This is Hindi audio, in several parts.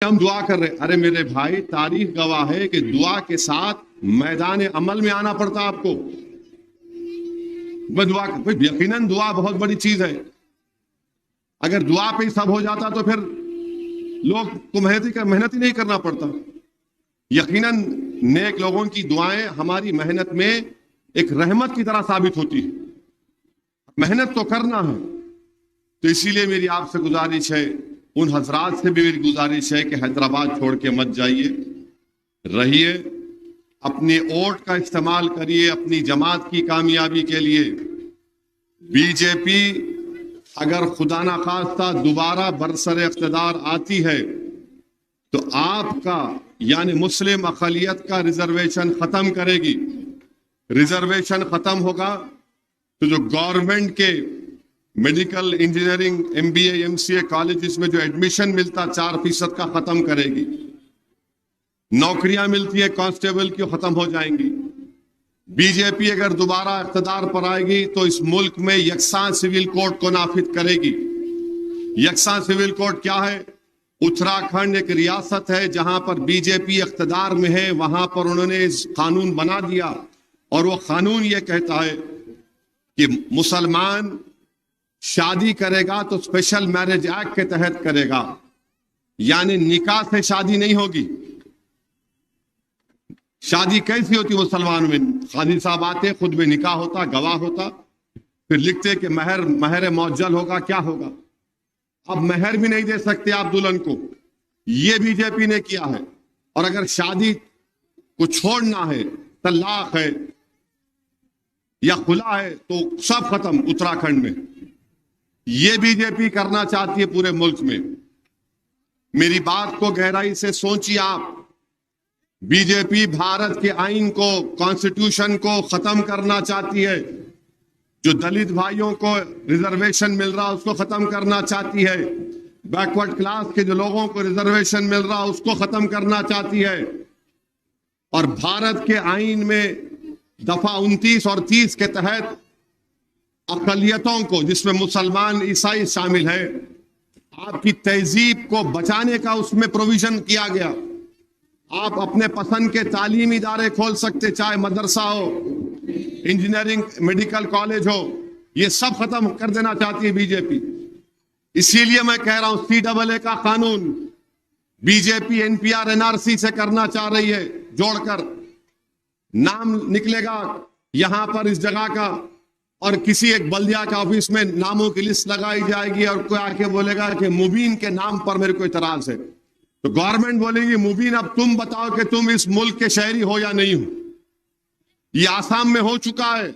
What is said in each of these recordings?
हम दुआ कर रहे। अरे मेरे भाई, तारीख गवाह है कि दुआ के साथ मैदान अमल में आना पड़ता आपको। दुआ, यकीनन दुआ बहुत बड़ी चीज है। अगर दुआ पे ही सब हो जाता तो फिर लोग को मेहनत ही नहीं करना पड़ता। यकीनन नेक लोगों की दुआएं हमारी मेहनत में एक रहमत की तरह साबित होती है। मेहनत तो करना है। तो इसीलिए मेरी आपसे गुजारिश है, उन हजरात से भी मेरी गुजारिश है कि हैदराबाद छोड़ के मत जाइए, रहिए, अपने वोट का इस्तेमाल करिए अपनी जमात की कामयाबी के लिए। बीजेपी अगर खुदा ना खास्ता दोबारा बरसर इख्तिदार आती है तो आपका यानी मुस्लिम अक़लियत का रिजर्वेशन खत्म करेगी। रिजर्वेशन खत्म होगा तो जो गवर्नमेंट के medical, engineering, MBA, MCA colleges में जो एडमिशन मिलता 4% का खत्म करेगी। नौकरियां मिलती है कांस्टेबल की, खत्म हो जाएंगी। बीजेपी अगर दोबारा इख्तिदार पर आएगी तो इस मुल्क में यकसा सिविल कोड को नाफिज करेगी। यकसा सिविल कोड क्या है? उत्तराखंड एक रियासत है जहां पर बीजेपी इख्तिदार में है, वहां पर उन्होंने इस कानून बना दिया और वो कानून ये कहता है कि मुसलमान शादी करेगा तो स्पेशल मैरिज एक्ट के तहत करेगा, यानी निकाह से शादी नहीं होगी। शादी कैसी होती मुसलमान में? काजी साहब आते, खुद में निकाह होता, गवाह होता, फिर लिखते कि महर मौजल होगा, क्या होगा। अब महर भी नहीं दे सकते आप दुल्हन को, ये बीजेपी ने किया है। और अगर शादी को छोड़ना है, तलाक है या खुला है, तो सब खत्म उत्तराखंड में। ये बीजेपी करना चाहती है पूरे मुल्क में। मेरी बात को गहराई से सोचिए आप। बीजेपी भारत के आईन को, कॉन्स्टिट्यूशन को खत्म करना चाहती है। जो दलित भाइयों को रिजर्वेशन मिल रहा उसको खत्म करना चाहती है। बैकवर्ड क्लास के जो लोगों को रिजर्वेशन मिल रहा उसको खत्म करना चाहती है। और भारत के आईन में दफा 29 और 30 के तहत अक़लियतों को, जिसमें मुसलमान, ईसाई शामिल है, आपकी तहजीब को बचाने का उसमें प्रोविजन किया गया। आप अपने पसंद के तालीमी इदारे खोल सकते, चाहे मदरसा हो, इंजीनियरिंग, मेडिकल कॉलेज हो, ये सब खत्म कर देना चाहती है बीजेपी। इसीलिए मैं कह रहा हूं CAA का कानून बीजेपी NPR NRC से करना चाह रही है, जोड़कर नाम निकलेगा यहां पर इस जगह का, और किसी एक बल्दिया के ऑफिस में नामों की लिस्ट लगाई जाएगी और कोई आके बोलेगा कि मुबीन के नाम पर मेरे को इतराज है, तो गवर्नमेंट बोलेगी मुबीन अब तुम बताओ कि तुम इस मुल्क के शहरी हो या नहीं हो। ये आसाम में हो चुका है,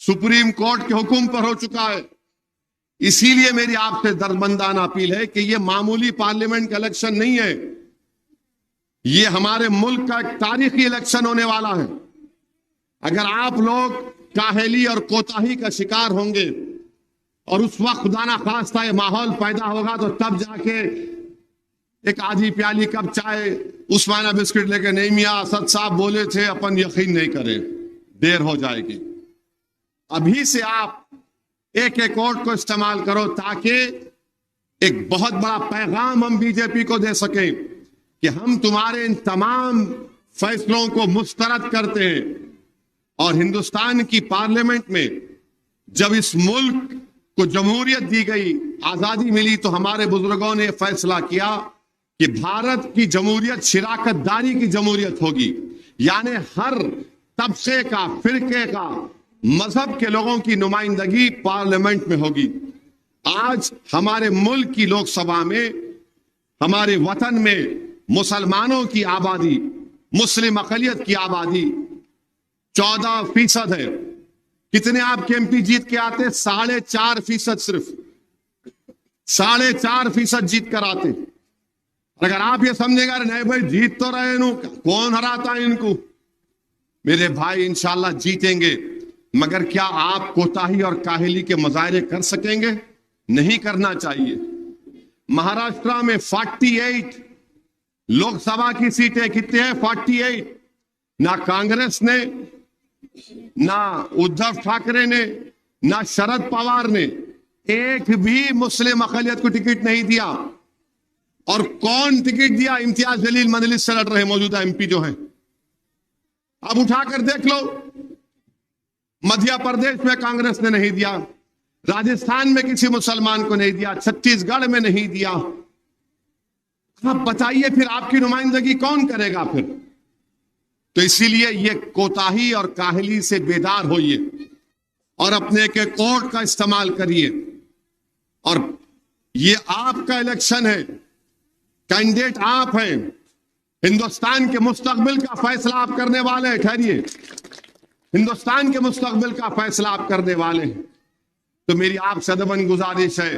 सुप्रीम कोर्ट के हुक्म पर हो चुका है। इसीलिए मेरी आपसे दर्दमंदाना अपील है कि ये मामूली पार्लियामेंट का इलेक्शन नहीं है, ये हमारे मुल्क का एक तारीखी इलेक्शन होने वाला है। अगर आप लोग काहली और कोताही का शिकार होंगे और उस वक्त खुदा ना खास्ता ये माहौल पैदा होगा तो तब जाके एक आधी प्याली कप चाय, उस्माना बिस्किट लेके, नहीं मियां असद साहब बोले थे, अपन यकीन नहीं करें, देर हो जाएगी। अभी से आप एक एक वोट को इस्तेमाल करो ताकि एक बहुत बड़ा पैगाम हम बीजेपी को दे सकें कि हम तुम्हारे इन तमाम फैसलों को मुस्तरद करते हैं। और हिंदुस्तान की पार्लियामेंट में जब इस मुल्क को जमहूरियत दी गई, आजादी मिली, तो हमारे बुजुर्गों ने फैसला किया कि भारत की जमहूरियत शिराकतदारी की जमहूरियत होगी, यानी हर तबके का, फिरके का, मजहब के लोगों की नुमाइंदगी पार्लियामेंट में होगी। आज हमारे मुल्क की लोकसभा में, हमारे वतन में मुसलमानों की आबादी, मुस्लिम अक़लियत की आबादी 14% है। कितने आपके MP जीत के आते? 4.5%, सिर्फ 4.5% जीत कर आते। अगर आप ये समझेगा नहीं भाई जीत तो रहे नु, कौन हराता है इनको, मेरे भाई इंशाल्लाह जीतेंगे। मगर क्या आप कोताही और काहली के मुजाहरे कर सकेंगे? नहीं करना चाहिए। महाराष्ट्र में 48 लोकसभा की सीटें कितने हैं? 48। ना कांग्रेस ने, ना उद्धव ठाकरे ने, ना शरद पवार ने एक भी मुस्लिम अक़लियत को टिकट नहीं दिया। और कौन टिकट दिया? इम्तियाज जलील मजलिस से लड़ रहे मौजूदा एमपी जो हैं। अब उठाकर देख लो, मध्य प्रदेश में कांग्रेस ने नहीं दिया, राजस्थान में किसी मुसलमान को नहीं दिया, छत्तीसगढ़ में नहीं दिया। आप बताइए फिर आपकी नुमाइंदगी कौन करेगा फिर? तो इसीलिए ये कोताही और काहली से बेदार होइए और अपने के कोर्ट का इस्तेमाल करिए। और ये आपका इलेक्शन है, कैंडिडेट आप हैं, हिंदुस्तान के मुस्तकबिल का फैसला आप करने वाले हैं। ठहरिए, हिंदुस्तान के मुस्तकबिल का फैसला आप करने वाले हैं। तो मेरी आपसे अदबन गुजारिश है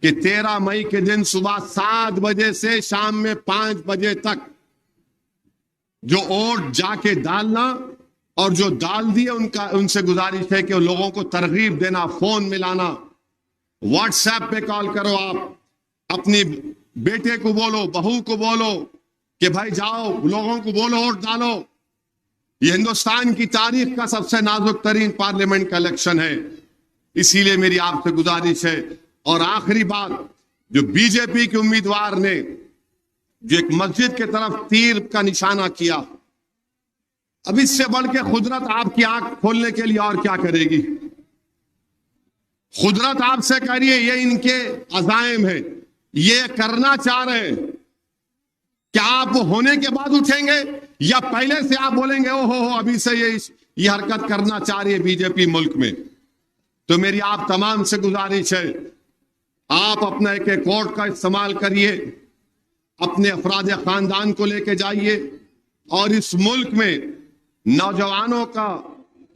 कि 13 मई के दिन सुबह 7 बजे से शाम में 5 बजे तक जो वोट जाके डालना, और जो डाल दिए उनसे गुजारिश है कि लोगों को तरगीब देना, फोन मिलाना, व्हाट्सएप पे कॉल करो, आप अपनी बेटे को बोलो, बहू को बोलो कि भाई जाओ, लोगों को बोलो वोट डालो। ये हिंदुस्तान की तारीख का सबसे नाजुक तरीन पार्लियामेंट का इलेक्शन है, इसीलिए मेरी आपसे गुजारिश है। और आखिरी बात, जो बीजेपी के उम्मीदवार ने जो एक मस्जिद के तरफ तीर का निशाना किया, अब इससे बढ़ के खुदरत आपकी आंख खोलने के लिए और क्या करेगी? खुदरत आपसे करिए, ये इनके अज़ाइम है, ये करना चाह रहे हैं। क्या आप होने के बाद उठेंगे या पहले से आप बोलेंगे ओ हो अभी से ये हरकत करना चाह रही है बीजेपी मुल्क में? तो मेरी आप तमाम से गुजारिश है, आप अपना एक कोर्ट का इस्तेमाल करिए, अपने अफराद खानदान को लेके जाइए और इस मुल्क में नौजवानों का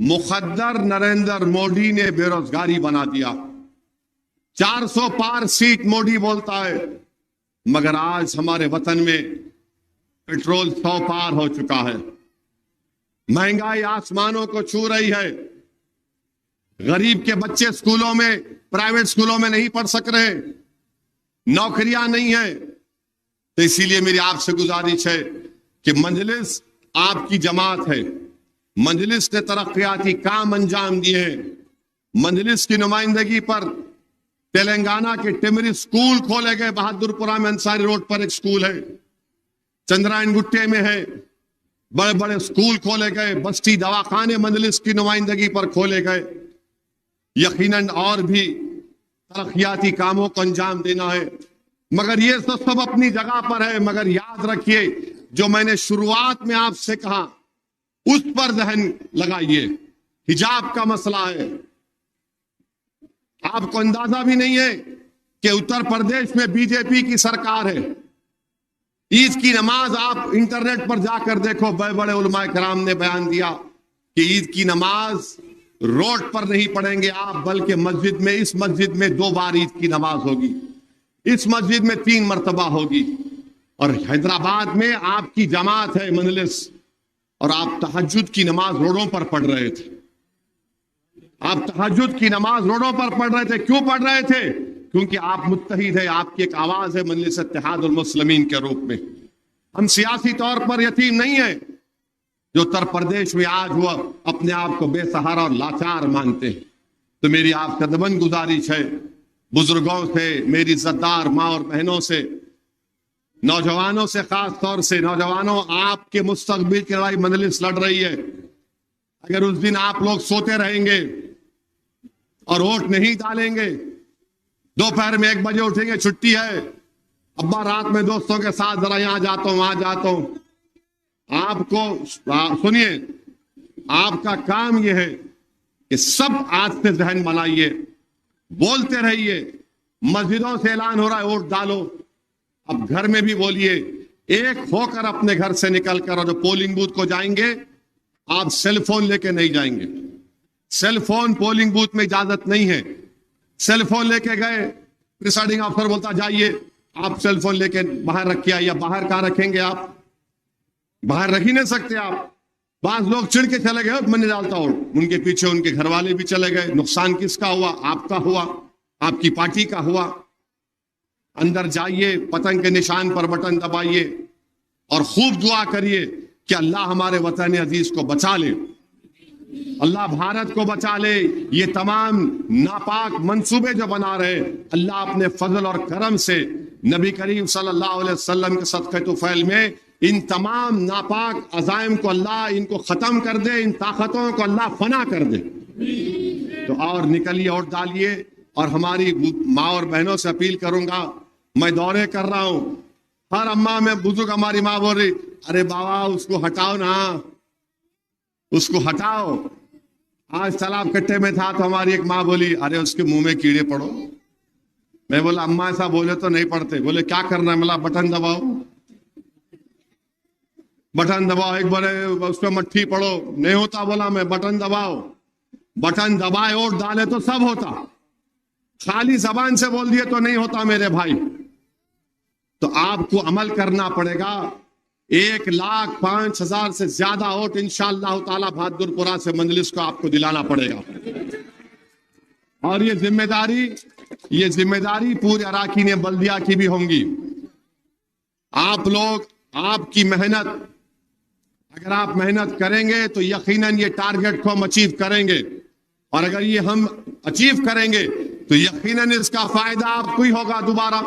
मुखद्दर नरेंद्र मोदी ने बेरोजगारी बना दिया। 400 पार सीट मोदी बोलता है, मगर आज हमारे वतन में पेट्रोल 100 पार हो चुका है, महंगाई आसमानों को छू रही है, गरीब के बच्चे स्कूलों में, प्राइवेट स्कूलों में नहीं पढ़ सक रहे, नौकरियां नहीं है। तो इसीलिए मेरी आपसे गुजारिश है कि मजलिस आपकी जमात है, मजलिस ने तरक्याती काम अंजाम दिए हैं। मजलिस की नुमाइंदगी पर तेलंगाना के टिमरी स्कूल खोले गए, बहादुरपुरा में अंसारी रोड पर एक स्कूल है, चंद्रायन गुट्टे में है, बड़े बड़े स्कूल खोले गए, बस्ती दवाखाने मजलिस की नुमाइंदगी पर खोले गए। यकीनन और भी तरक्याती कामों को अंजाम देना है, मगर ये तो सब अपनी जगह पर है। मगर याद रखिए, जो मैंने शुरुआत में आपसे कहा उस पर ध्यान लगाइए। हिजाब का मसला है, आपको अंदाजा भी नहीं है कि उत्तर प्रदेश में बीजेपी की सरकार है। ईद की नमाज आप इंटरनेट पर जाकर देखो, बड़े बड़े उलमाए कराम ने बयान दिया कि ईद की नमाज रोड पर नहीं पढ़ेंगे आप, बल्कि मस्जिद में, इस मस्जिद में 2 बार ईद की नमाज होगी, इस मस्जिद में 3 मर्तबा होगी। और हैदराबाद में आपकी जमात है मजलिस, और आप तहज्जुद की नमाज रोडों पर पढ़ रहे थे। आप तहज्जुद की नमाज रोडों पर पढ़ रहे थे। क्यों पढ़ रहे थे? क्योंकि आप मुत्तहिद है, आपकी एक आवाज है मजलिस इत्तेहादुल मुस्लिमीन के रूप में। हम सियासी तौर पर यतीम नहीं है जो उत्तर प्रदेश में आज हुआ अपने आप को बेसहारा और लाचार मानते हैं। तो मेरी आपसे दबन गुजारिश है, बुजुर्गों से, मेरी इज्जतदार माँ और बहनों से, नौजवानों से, खास तौर से नौजवानों, आपके मुस्तकबिल की लड़ाई मजलिस लड़ रही है। अगर उस दिन आप लोग सोते रहेंगे और वोट नहीं डालेंगे, दोपहर में 1 बजे उठेंगे, छुट्टी है, अब्बा रात में दोस्तों के साथ जरा यहां जाता हूं वहां जाता हूं, आपको सुनिए, आपका काम यह है कि सब आज से जहन बनाइए, बोलते रहिए। मस्जिदों से ऐलान हो रहा है वोट डालो, अब घर में भी बोलिए, एक होकर अपने घर से निकलकर, और जो पोलिंग बूथ को जाएंगे आप सेल फोन लेके नहीं जाएंगे। सेल फोन पोलिंग बूथ में इजाजत नहीं है। सेल फोन लेके गए, प्रिसाइडिंग ऑफिसर बोलता जाइए, आप सेल फोन लेके बाहर रखिए आइए। बाहर कहां रखेंगे आप? बाहर रख ही नहीं सकते आप। 5 लोग चिढ़ के चले गए, मैं नहीं डालता हूं, उनके पीछे उनके घर वाले भी चले गए। नुकसान किसका हुआ? आपका हुआ, आपकी पार्टी का हुआ। अंदर जाइए, पतंग के निशान पर बटन दबाइए और खूब दुआ करिए कि अल्लाह हमारे वतन अजीज को बचा ले। अल्लाह भारत को बचा ले। ये तमाम नापाक मंसूबे जो बना रहे, अल्लाह अपने फजल और करम से नबी करीम सल्लल्लाहु अलैहि वसल्लम के सदक़े तुफ़ैल में इन तमाम नापाक अज़ाइम को अल्लाह इनको खत्म कर दे, इन ताकतों को अल्लाह फना कर दे। तो और निकलिए और डालिए। और हमारी माँ और बहनों से अपील करूंगा, मैं दौरे कर रहा हूं, हर अम्मा में बुजुर्ग हमारी माँ बोल रही, अरे बाबा उसको हटाओ ना, उसको हटाओ। आज तालाब कट्टे में था तो हमारी एक माँ बोली, अरे उसके मुंह में कीड़े पड़ो। मैं बोला अम्मा ऐसा बोले तो नहीं पड़ते। बोले क्या करना है? बोला बटन दबाओ, बटन दबाओ, एक बार उस पर मट्ठी पड़ो। नहीं होता। बोला मैं बटन दबाओ, बटन दबाए और डाले तो सब होता, खाली जबान से बोल दिए तो नहीं होता मेरे भाई। तो आपको अमल करना पड़ेगा। 1,05,000 से ज्यादा वोट इंशाअल्लाह ताला बहादुरपुरा से मजलिस को आपको दिलाना पड़ेगा। और ये जिम्मेदारी पूरे अराकीन बल्दिया की भी होंगी। आप लोग, आपकी मेहनत, अगर आप मेहनत करेंगे तो यकीनन ये टारगेट को हम अचीव करेंगे। और अगर ये हम अचीव करेंगे तो यकीनन इसका फायदा आपको ही होगा। दोबारा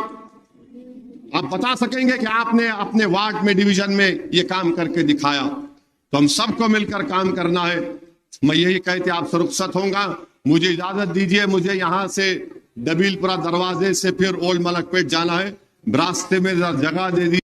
आप बता सकेंगे कि आपने अपने वार्ड में, डिवीजन में ये काम करके दिखाया। तो हम सबको मिलकर काम करना है। मैं यही कहते आप सुरक्षित होगा। मुझे इजाजत दीजिए, मुझे यहाँ से दबीलपुरा दरवाजे से फिर ओल्ड मलकपेट जाना है। रास्ते में जगह दे दीजिए।